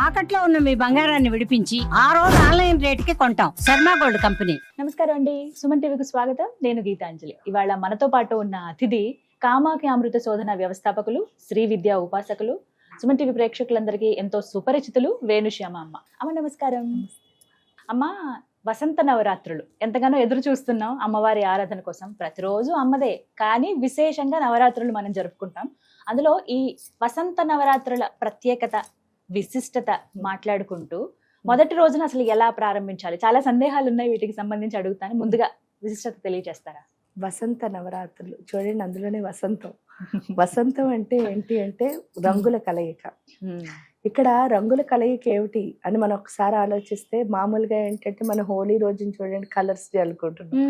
తాకట్లో ఉన్న మీ బంగారాన్ని విడిపించి ఆ రోజు ఆన్లైన్ రేటుకి కొంటాం. Sharma gold company. నమస్కారం అండి, సుమన్ టీవీకి స్వాగతం. నేను గీతాంజలి. ఇవాళ మనతో పాటు ఉన్న అతిథి కామాఖ్య అమృత శోధన వ్యవస్థాపకులు, శ్రీ విద్యా ఉపాసకులు, సుమన్ టీవీ ప్రేక్షకులందరికీ ఎంతో సుపరిచితులు వేణుశ్యామ అమ్మ. అమ్మ నమస్కారం. అమ్మ, వసంత నవరాత్రులు ఎంతగానో ఎదురు చూస్తున్నాం అమ్మవారి ఆరాధన కోసం. ప్రతిరోజు అమ్మదే, కానీ విశేషంగా నవరాత్రులు మనం జరుపుకుంటాం. అందులో ఈ వసంత నవరాత్రుల ప్రత్యేకత, విశిష్టత మాట్లాడుకుంటూ మొదటి రోజున అసలు ఎలా ప్రారంభించాలి, చాలా సందేహాలు ఉన్నాయి, వీటికి సంబంధించి అడుగుతాను. ముందుగా విశిష్టత తెలియజేస్తారా? వసంత నవరాత్రులు చూడండి, అందులోనే వసంతం. వసంతం అంటే ఏంటి అంటే రంగుల కలయిక. ఇక్కడ రంగుల కలయిక ఏమిటి అని మనం ఒకసారి ఆలోచిస్తే, మామూలుగా ఏంటంటే మన హోలీ రోజున చూడండి కలర్స్ జల్లుకుంటున్నాం.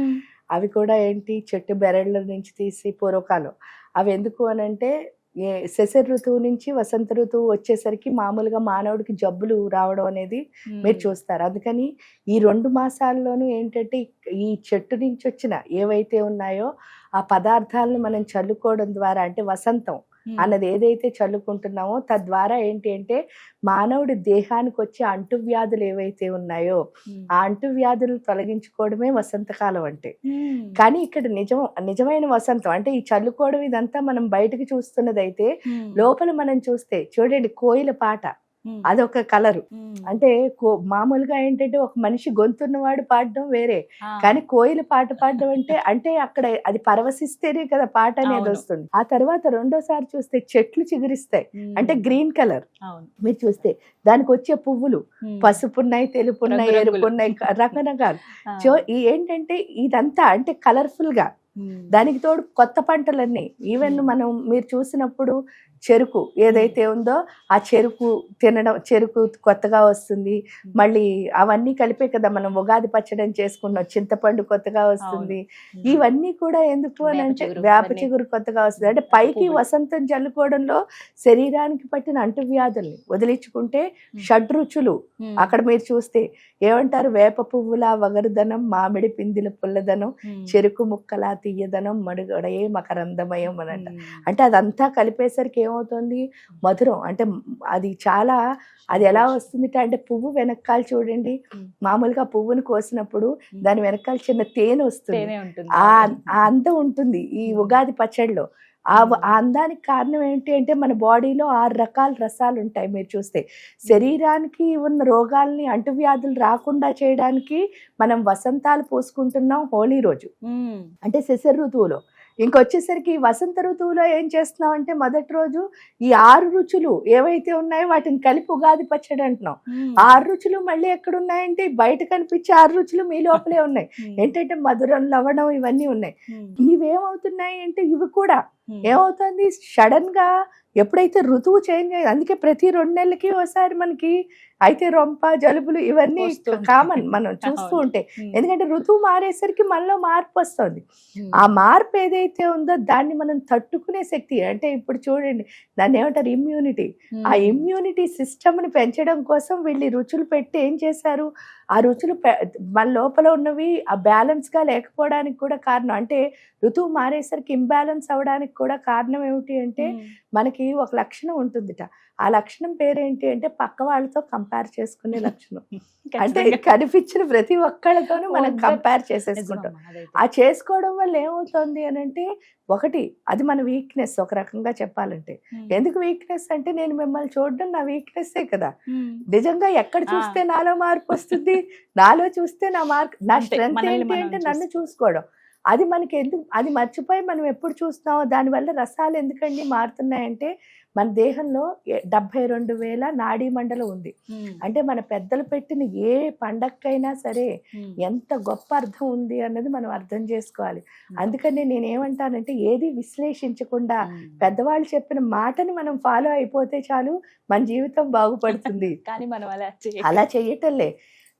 అవి కూడా ఏంటి, చెట్టు బెరళ్ళ నుంచి తీసి పూర్వకాలం. అవి ఎందుకు అని అంటే, శశిర ఋతువు నుంచి వసంత ఋతువు వచ్చేసరికి మామూలుగా మానవుడికి జబ్బులు రావడం అనేది మీరు చూస్తారు. అందుకని ఈ 2 మాసాల్లోనూ ఏంటంటే ఈ చెట్టు నుంచి వచ్చిన ఏవైతే ఉన్నాయో ఆ పదార్థాలను మనం చల్లుకోవడం ద్వారా, అంటే వసంతం అన్నది ఏదైతే చల్లుకుంటున్నామో తద్వారా ఏంటి అంటే మానవుడి దేహానికి వచ్చే అంటువ్యాధులు ఏవైతే ఉన్నాయో ఆ అంటువ్యాధులు తొలగించుకోవడమే వసంతకాలం అంటే. కానీ ఇక్కడ నిజమైన వసంతం అంటే ఈ చల్లుకోవడం ఇదంతా మనం బయటకు చూస్తున్నది అయితే, లోపల మనం చూస్తే చూడండి కోయిల పాట, అదొక కలరు. అంటే మామూలుగా ఏంటంటే ఒక మనిషి గొంతున్నవాడు పాడడం వేరే, కానీ కోయిల పాట పాడడం అంటే అక్కడ అది పరవశిస్తేనే కదా పాట అనేది వస్తుంది. ఆ తర్వాత రెండోసారి చూస్తే చెట్లు చిగురిస్తాయి, అంటే గ్రీన్ కలర్. మీరు చూస్తే దానికి వచ్చే పువ్వులు పసుపున్నాయి, తెలుపున్నాయి, ఎరుపున్నాయి, రకరకాలు. సో ఏంటంటే ఇదంతా అంటే కలర్ఫుల్ గా. దానికి తోడు కొత్త పంటలన్నీ, ఈవెన్ మీరు చూసినప్పుడు చెరుకు ఏదైతే ఉందో ఆ చెరుకు తినడం, చెరుకు కొత్తగా వస్తుంది. మళ్ళీ అవన్నీ కలిపే కదా మనం ఉగాది పచ్చడి చేసుకున్నాం. చింతపండు కొత్తగా వస్తుంది. ఇవన్నీ కూడా ఎందుకు అని అంటే వేప చిగురు కొత్తగా వస్తుంది. అంటే పైకి వసంతం జల్లుకోవడంలో శరీరానికి పట్టిన అంటువ్యాధుల్ని వదిలించుకుంటే షడ్రుచులు అక్కడ మీరు చూస్తే ఏమంటారు, వేప పువ్వుల వగరుదనం, మామిడి పిందిల పుల్లదనం, చెరుకు ముక్కల తీయదనం, మడుగడయే మకరందమయం అనంట. అంటే అదంతా కలిపేసరికి ఏమవుతుంది, మధురం. అంటే అది చాలా, అది ఎలా వస్తుంది అంటే పువ్వు వెనకాల చూడండి, మామూలుగా పువ్వుని కోసినప్పుడు దాని వెనకాల చిన్న తేనె వస్తుంది. ఆ అందం ఉంటుంది ఈ ఉగాది పచ్చడిలో. ఆ అందానికి కారణం ఏంటి అంటే మన బాడీలో 6 రకాల రసాలు ఉంటాయి. మీరు చూస్తే శరీరానికి ఉన్న రోగాల్ని, అంటువ్యాధులు రాకుండా చేయడానికి మనం వసంతాలు పోసుకుంటున్నాం హోలీ రోజు, అంటే శశిర ఋతువులో. ఇంకొచ్చేసరికి వసంత ఋతువులో ఏం చేస్తున్నాం అంటే మొదటి రోజు ఈ 6 రుచులు ఏవైతే ఉన్నాయో వాటిని కలిపి ఉగాది పచ్చడి అంటున్నాం. 6 రుచులు మళ్ళీ ఎక్కడున్నాయంటే బయట కనిపించే 6 రుచులు మీ లోపలే ఉన్నాయి. ఏంటంటే మధురం, లవణం ఇవన్నీ ఉన్నాయి. ఇవేమవుతున్నాయి అంటే ఇవి కూడా ఏమవుతుంది, సడన్ గా ఎప్పుడైతే ఋతువు చేంజ్ అయ్యింది, అందుకే ప్రతి 2 నెలలకి ఒకసారి మనకి అయితే రొంప, జలుబులు ఇవన్నీ కామన్ మనం చూస్తూ ఉంటే. ఎందుకంటే ఋతువు మారేసరికి మనలో మార్పు వస్తుంది. ఆ మార్పు ఏదైతే ఉందో దాన్ని మనం తట్టుకునే శక్తి, అంటే ఇప్పుడు చూడండి దాన్ని ఏమంటారు, ఇమ్యూనిటీ. ఆ ఇమ్యూనిటీ సిస్టమ్ని పెంచడం కోసం వీళ్ళు రుచులు పెట్టి ఏం చేశారు, ఆ రుచులు మన లోపల ఉన్నవి ఆ బ్యాలెన్స్గా లేకపోవడానికి కూడా కారణం. అంటే ఋతువు మారేసరికి ఇంబ్యాలెన్స్ అవ్వడానికి కూడా కారణం ఏమిటి అంటే, మనకి ఒక లక్షణం ఉంటుందిట. ఆ లక్షణం పేరేంటి అంటే పక్క వాళ్ళతో కంపేర్ చేసుకునే లక్షణం. అంటే కనిపించిన ప్రతి ఒక్కళ్ళతోనూ మనం కంపేర్ చేసేసుకుంటాం. ఆ చేసుకోవడం వల్ల ఏమవుతుంది అని అంటే, ఒకటి అది మన వీక్నెస్ ఒక రకంగా చెప్పాలంటే. ఎందుకు వీక్నెస్ అంటే, నేను మిమ్మల్ని చూడడం నా వీక్నెస్సే కదా. నిజంగా ఎక్కడ చూస్తే నాలో మార్పు వస్తుంది, నాలో చూస్తే నా స్ట్రెంగ్త్ ఏంటి అంటే నన్ను చూసుకోవడం. అది మనకి ఎందుకు, అది మర్చిపోయి మనం ఎప్పుడు చూస్తున్నామో. దానివల్ల రసాలు ఎందుకండి మారుతున్నాయంటే, మన దేహంలో 72,000 నాడీ మండలం ఉంది. అంటే మన పెద్దలు పెట్టిన ఏ పండక్కైనా సరే ఎంత గొప్ప అర్థం ఉంది అన్నది మనం అర్థం చేసుకోవాలి. అందుకని నేనేమంటానంటే, ఏది విశ్లేషించకుండా పెద్దవాళ్ళు చెప్పిన మాటని మనం ఫాలో అయిపోతే చాలు, మన జీవితం బాగుపడుతుంది. కానీ మనం అలా చేయటంలే.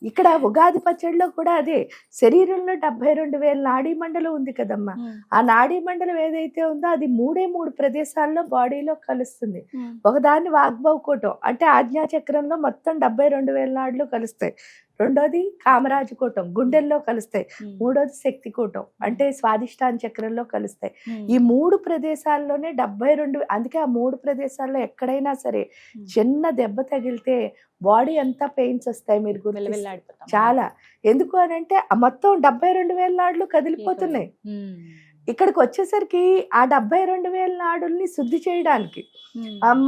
ఇక్కడ ఉగాది పచ్చడిలో కూడా అదే, శరీరంలో 72,000 నాడీ మండలం ఉంది కదమ్మా. ఆ నాడీ మండలం ఏదైతే ఉందో అది 3 ప్రదేశాల్లో బాడీలో కలుస్తుంది. ఒకదాన్ని వాగ్భవకోటం అంటే ఆజ్ఞాచక్రంలో మొత్తం 72,000 నాడులు కలుస్తాయి. రెండోది కామరాజు కూటం గుండెల్లో కలుస్తాయి, మూడోది శక్తి కూటం అంటే స్వాదిష్టాన చక్రంలో కలుస్తాయి. ఈ 3 ప్రదేశాల్లోనే 72, అందుకే ఆ 3 ప్రదేశాల్లో ఎక్కడైనా సరే చిన్న దెబ్బ తగిలితే బాడీ అంతా పెయిన్స్ వస్తాయి. మీరు గుర్తు చాలా, ఎందుకు అని అంటే మొత్తం 72,000 నాడులు కదిలిపోతున్నాయి. ఇక్కడికి వచ్చేసరికి ఆ 72,000 నాడుల్ని శుద్ధి చేయడానికి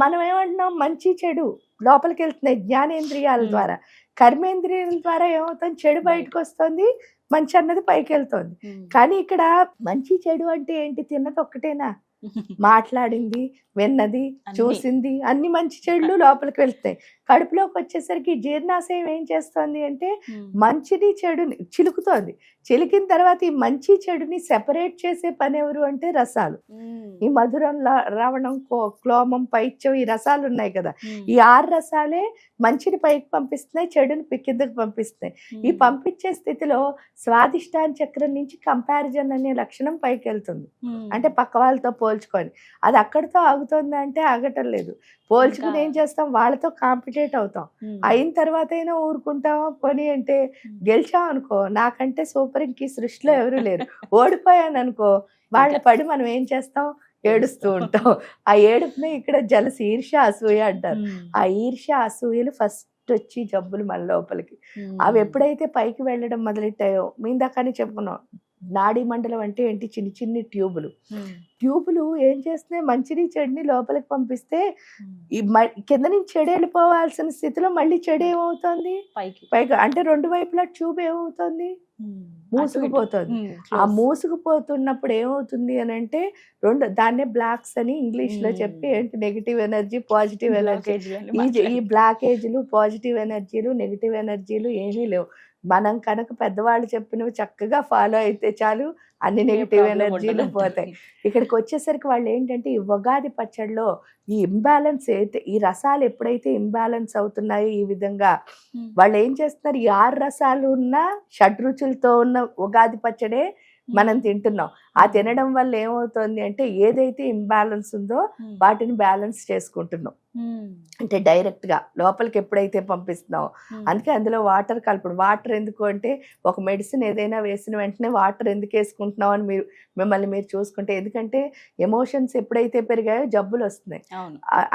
మనం ఏమంటున్నాం, మంచి చెడు లోపలికి వెళ్తున్నాయి జ్ఞానేంద్రియాల ద్వారా, కర్మేంద్రియాల ద్వారా ఏమవుతుంది, చెడు బయటకు వస్తుంది, మంచి అన్నది పైకి వెళ్తుంది. కానీ ఇక్కడ మంచి చెడు అంటే ఏంటి, తిన్నది ఒక్కటేనా, మాట్లాడింది, విన్నది, చూసింది అన్ని మంచి చెడులు లోపలికి వెళ్తాయి. కడుపులోకి వచ్చేసరికి జీర్ణాశయం ఏం చేస్తుంది అంటే మంచిని చెడుని చిలుకుతోంది. చిలికిన తర్వాత ఈ మంచి చెడుని సెపరేట్ చేసే పని ఎవరు అంటే రసాలు. ఈ మధురం, లవణం, క్లోమం, పైత్యం ఈ రసాలు ఉన్నాయి కదా, ఈ 6 రసాలే మంచిని పైకి పంపిస్తున్నాయి, చెడుని కిందకి పంపిస్తున్నాయి. ఈ పంపించే స్థితిలో స్వాదిష్టాన చక్రం నుంచి కంపారిజన్ అనే లక్షణం పైకి వెళ్తుంది. అంటే పక్క వాళ్ళతో పోల్చుకొని, అది అక్కడితో ఆగుతుంది అంటే ఆగటం లేదు. పోల్చుకుని ఏం చేస్తాం, వాళ్ళతో కాంపిటేట్ అవుతాం. అయిన తర్వాత అయినా ఊరుకుంటాం. కొని అంటే గెలిచాం అనుకో, నాకంటే సూపర్ ఇంక ఈ సృష్టిలో ఎవరు లేరు. ఓడిపోయాను అనుకో, వాళ్ళ పడి మనం ఏం చేస్తాం, ఏడుస్తూ ఉంటాం. ఆ ఏడుపునే ఇక్కడ జలసి, ఈర్ష్య, అసూయ అంటారు. ఆ ఈర్ష్య, అసూయలు ఫస్ట్ వచ్చి జబ్బులు మన లోపలికి. అవి ఎప్పుడైతే పైకి వెళ్ళడం మొదలెట్టాయో, మీ ఇందాకని చెప్పుకున్నాం, నాడీ మండలం అంటే ఏంటి, చిన్ని చిన్ని ట్యూబులు ఏం చేస్తున్నాయి, మంచిని చెడుని లోపలికి పంపిస్తే ఈ కింద నుంచి చెడు వెళ్ళిపోవాల్సిన స్థితిలో మళ్ళీ చెడు ఏమవుతుంది, పైకి అంటే 2 వైపులా ట్యూబ్ ఏమవుతుంది, మూసుకుపోతుంది. ఆ మూసుకుపోతున్నప్పుడు ఏమవుతుంది అని అంటే దాన్నే బ్లాక్స్ అని ఇంగ్లీష్ లో చెప్పి, ఏంటి నెగిటివ్ ఎనర్జీ, పాజిటివ్ ఎనర్జీ. ఈ బ్లాకేజీలు, పాజిటివ్ ఎనర్జీలు, నెగిటివ్ ఎనర్జీలు ఏమీ లేవు. మనం కనుక పెద్దవాళ్ళు చెప్పినవి చక్కగా ఫాలో అయితే చాలు, అన్ని నెగిటివ్ ఎనర్జీలు పోతాయి. ఇక్కడికి వచ్చేసరికి వాళ్ళు ఏంటంటే ఈ ఉగాది పచ్చడిలో ఈ ఇంబ్యాలెన్స్ అయితే, ఈ రసాలు ఎప్పుడైతే ఇంబ్యాలెన్స్ అవుతున్నాయో ఈ విధంగా వాళ్ళు ఏం చేస్తున్నారు, ఈ 6 రసాలు ఉన్న షడ్రుచులతో ఉన్న ఉగాది పచ్చడే మనం తింటున్నాం. ఆ తినడం వల్ల ఏమవుతుంది అంటే ఏదైతే ఇంబ్యాలెన్స్ ఉందో వాటిని బ్యాలెన్స్ చేసుకుంటున్నాం. అంటే డైరెక్ట్ గా లోపలికి ఎప్పుడైతే పంపిస్తున్నావు, అందుకే అందులో వాటర్ కలపడం. వాటర్ ఎందుకు అంటే, ఒక మెడిసిన్ ఏదైనా వేసిన వెంటనే వాటర్ ఎందుకు వేసుకుంటున్నావు అని మిమ్మల్ని మీరు చూసుకుంటే, ఎందుకంటే ఎమోషన్స్ ఎప్పుడైతే పెరిగాయో జబ్బులు వస్తున్నాయి.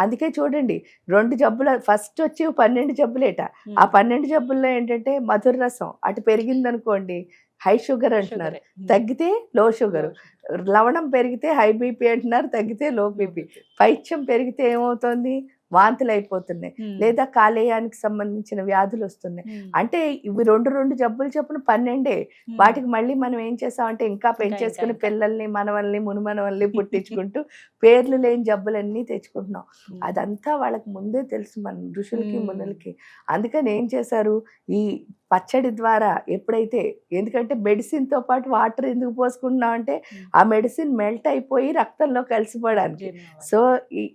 అందుకే చూడండి, 2 జబ్బులు ఫస్ట్ వచ్చి 12 జబ్బులేట. ఆ 12 జబ్బుల్లో ఏంటంటే మధుర రసం అటు పెరిగింది అనుకోండి, హై షుగర్ అంటున్నారు, తగ్గితే లో షుగర్. లవణం పెరిగితే హై బీపీ అంటున్నారు, తగ్గితే లో బీపీ. పైత్యం పెరిగితే ఏమవుతుంది, వాంతులు అయిపోతున్నాయి, లేదా కాలేయానికి సంబంధించిన వ్యాధులు వస్తున్నాయి. అంటే ఇవి 2 జబ్బులు చొప్పున 12. వాటికి మళ్ళీ మనం ఏం చేసామంటే ఇంకా పెంచేసుకుని పిల్లల్ని, మనవల్ని, మునుమనవల్ని పుట్టించుకుంటూ పేర్లు లేని జబ్బులన్నీ తెచ్చుకుంటున్నాం. అదంతా వాళ్ళకి ముందే తెలుసు, మన ఋషులకి, మునులకి. అందుకని ఏం చేశారు, ఈ పచ్చడి ద్వారా ఎప్పుడైతే, ఎందుకంటే మెడిసిన్ తో పాటు వాటర్ ఎందుకు పోసుకుంటున్నాం అంటే ఆ మెడిసిన్ మెల్ట్ అయిపోయి రక్తంలో కలిసిపోవడానికి. సో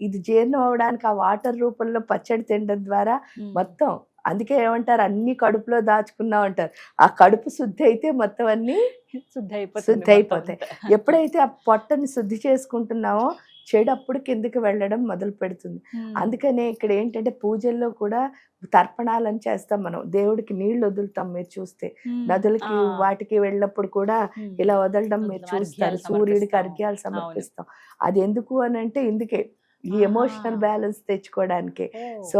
ఇది జీర్ణం అవడానికి ఆ వాటర్ రూపంలో పచ్చడి తినడం ద్వారా మొత్తం, అందుకే ఏమంటారు, అన్ని కడుపులో దాచుకున్నాం అంటారు. ఆ కడుపు శుద్ధి అయితే మొత్తం అన్ని శుద్ధి అయిపోతాయి. ఎప్పుడైతే ఆ పొట్టని శుద్ధి చేసుకుంటున్నామో చెడు అప్పుడు కిందకి వెళ్ళడం మొదలు పెడుతుంది. అందుకనే ఇక్కడ ఏంటంటే పూజల్లో కూడా తర్పణాలని చేస్తాం మనం, దేవుడికి నీళ్లు వదులుతాం. మీరు చూస్తే నదులకి వాటికి వెళ్ళినప్పుడు కూడా ఇలా వదలడం మీరు చూస్తారు. సూర్యుడికి అర్ఘ్యాలు సమర్పిస్తాం. అది ఎందుకు అని అంటే ఇందుకే, ఈ ఎమోషనల్ బ్యాలెన్స్ తెచ్చుకోవడానికే. సో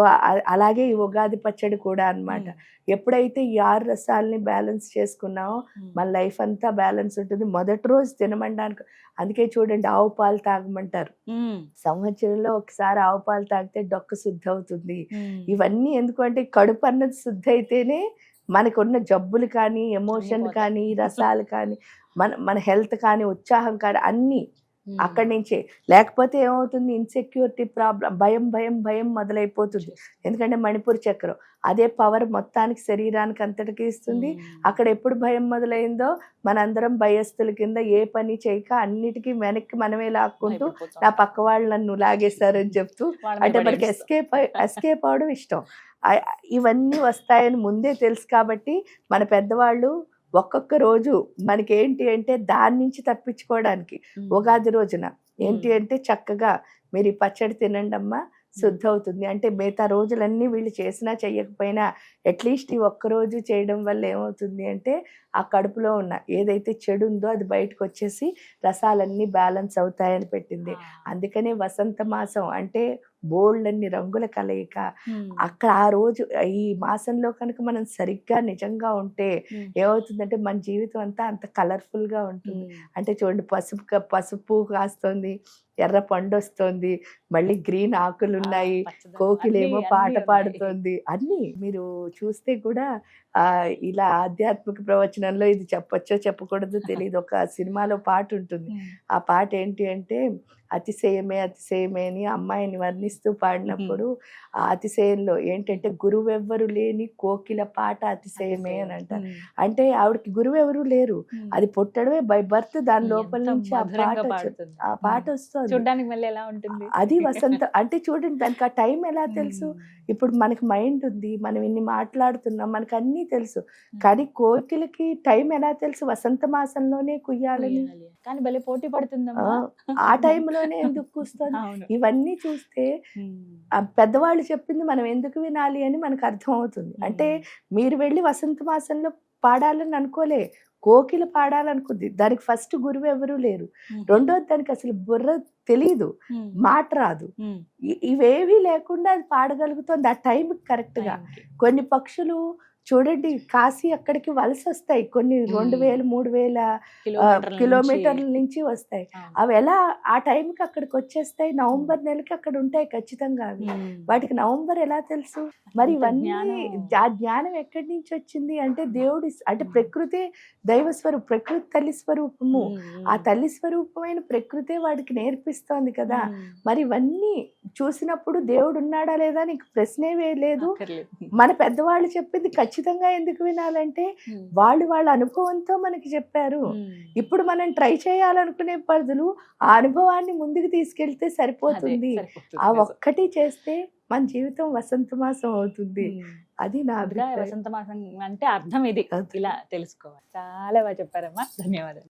అలాగే ఈ ఉగాది పచ్చడి కూడా అన్నమాట. ఎప్పుడైతే ఈ 6 రసాలని బ్యాలెన్స్ చేసుకున్నామో మన లైఫ్ అంతా బ్యాలెన్స్ ఉంటుంది. మొదటి రోజు తినమనడానికి, అందుకే చూడండి ఆవు పాలు తాగమంటారు. సంవత్సరంలో ఒకసారి ఆవు పాలు తాగితే డొక్క శుద్ధి అవుతుంది. ఇవన్నీ ఎందుకంటే కడుపు అన్నది శుద్ధి అయితేనే మనకున్న జబ్బులు కానీ, ఎమోషన్ కానీ, రసాలు కానీ, మన హెల్త్ కానీ, ఉత్సాహం కానీ అన్నీ అక్కడి నుంచే. లేకపోతే ఏమవుతుంది, ఇన్సెక్యూరిటీ ప్రాబ్లం, భయం మొదలైపోతుంది. ఎందుకంటే మణిపూర్ చక్రం అదే పవర్ మొత్తానికి శరీరానికి అంతటికి ఇస్తుంది. అక్కడ ఎప్పుడు భయం మొదలైందో మనందరం భయస్థుల కింద ఏ పని చేయక అన్నిటికీ వెనక్కి మనమే లాక్కుంటూ, నా పక్క వాళ్ళు నన్ను లాగేస్తారని చెప్తూ, అంటే మనకి ఎస్కేప్ అవడం ఇష్టం. ఇవన్నీ వస్తాయని ముందే తెలుసు కాబట్టి మన పెద్దవాళ్ళు ఒక్కొక్క రోజు మనకి ఏంటి అంటే దాని నుంచి తప్పించుకోవడానికి ఉగాది రోజున ఏంటి అంటే చక్కగా మీరు ఈ పచ్చడి తినండి అమ్మా, శుద్ధి అవుతుంది. అంటే మిగతా రోజులన్నీ వీళ్ళు చేసినా చెయ్యకపోయినా అట్లీస్ట్ ఈ ఒక్కరోజు చేయడం వల్ల ఏమవుతుంది అంటే ఆ కడుపులో ఉన్న ఏదైతే చెడు ఉందో అది బయటకు వచ్చేసి రసాలన్నీ బ్యాలెన్స్ అవుతాయని పెట్టింది. అందుకనే వసంత మాసం అంటే బోల్డన్ని రంగుల కలయిక. అక్కడ ఆ రోజు ఈ మాసంలో కనుక మనం సరిగ్గా నిజంగా ఉంటే ఏమవుతుందంటే మన జీవితం అంతా అంత కలర్ఫుల్ గా ఉంటుంది. అంటే చూడండి, పసుపు కాస్తుంది, ఎర్ర పండు వస్తుంది, మళ్ళీ గ్రీన్ ఆకులు ఉన్నాయి, కోకిలేమో పాట పాడుతోంది. అన్ని మీరు చూస్తే కూడా ఇలా ఆధ్యాత్మిక ప్రవచనంలో ఇది చెప్పొచ్చో చెప్పకూడదో తెలియదు. ఒక సినిమాలో పాట ఉంటుంది. ఆ పాట ఏంటి అంటే అతిశయమే అతిశయమే అని అమ్మాయిని వర్ణిస్తూ పాడినప్పుడు ఆ అతిశయంలో ఏంటంటే గురువెవ్వరు లేని కోకిల పాట అతిశయమే అని అంటారు. అంటే ఆవిడకి గురువెవరు లేరు, అది పుట్టడమే బై బర్త్. దాని లోపల నుంచి ఆ పాట వస్తుంది. చూడడానికి మళ్ళీ ఎలా ఉంటుంది అది వసంత అంటే చూడండి, దానికి ఆ టైం ఎలా తెలుసు. ఇప్పుడు మనకి మైండ్ ఉంది, మనం ఇన్ని మాట్లాడుతున్నాం, మనకు అన్నీ తెలుసు, కానీ కోకిలకి టైం ఎలా తెలుసు? వసంత మాసంలోనే కుయ్యాలని. కానీ భలే పోటీ పడుతుందమ్మా ఆ టైంలోనే ఎందుకు కూస్తుంది? ఇవన్నీ చూస్తే పెద్దవాళ్ళు చెప్పింది మనం ఎందుకు వినాలి అని మనకు అర్థం అవుతుంది. అంటే మీరు వెళ్ళి వసంత మాసంలో పాడాలని అనుకోలే, కోకిల పాడాలనుకుంది. దానికి ఫస్ట్ గురువు ఎవరు లేరు, రెండోది దానికి అసలు బుర్ర తెలీదు, మాట రాదు, ఇవేవి లేకుండా అది పాడగలుగుతుంది ఆ టైంకి కరెక్ట్ గా. కొన్ని పక్షులు చూడండి, కాశీ అక్కడికి వలస వస్తాయి, కొన్ని 2000 3000 కిలోమీటర్ల నుంచి వస్తాయి. అవి ఎలా ఆ టైంకి అక్కడికి వచ్చేస్తాయి? నవంబర్ నెలకి అక్కడ ఉంటాయి ఖచ్చితంగా. అవి వాటికి నవంబర్ ఎలా తెలుసు? మరి ఇవన్నీ ఆ జ్ఞానం ఎక్కడి నుంచి వచ్చింది అంటే దేవుడి, అంటే ప్రకృతి దైవ స్వరూపం, ప్రకృతి తల్లి స్వరూపము. ఆ తల్లి స్వరూపమైన ప్రకృతే వాడికి నేర్పిస్తోంది కదా. మరి ఇవన్నీ చూసినప్పుడు దేవుడు ఉన్నాడా లేదా నీకు ప్రశ్నే లేదు. మన పెద్దవాళ్ళు చెప్పింది ఖచ్చితంగా ఎందుకు వినాలంటే వాళ్ళ అనుభవంతో మనకి చెప్పారు. ఇప్పుడు మనం ట్రై చేయాలనుకునే బదులు ఆ అనుభవాన్ని ముందుకు తీసుకెళ్తే సరిపోతుంది. ఆ ఒక్కటి చేస్తే మన జీవితం వసంత మాసం అవుతుంది. అది నా అభిప్రాయం. వసంత మాసం అంటే అర్థం ఇది, ఇలా తెలుసుకోవాలి. చాలా బాగా చెప్పారమ్మా, ధన్యవాదాలు.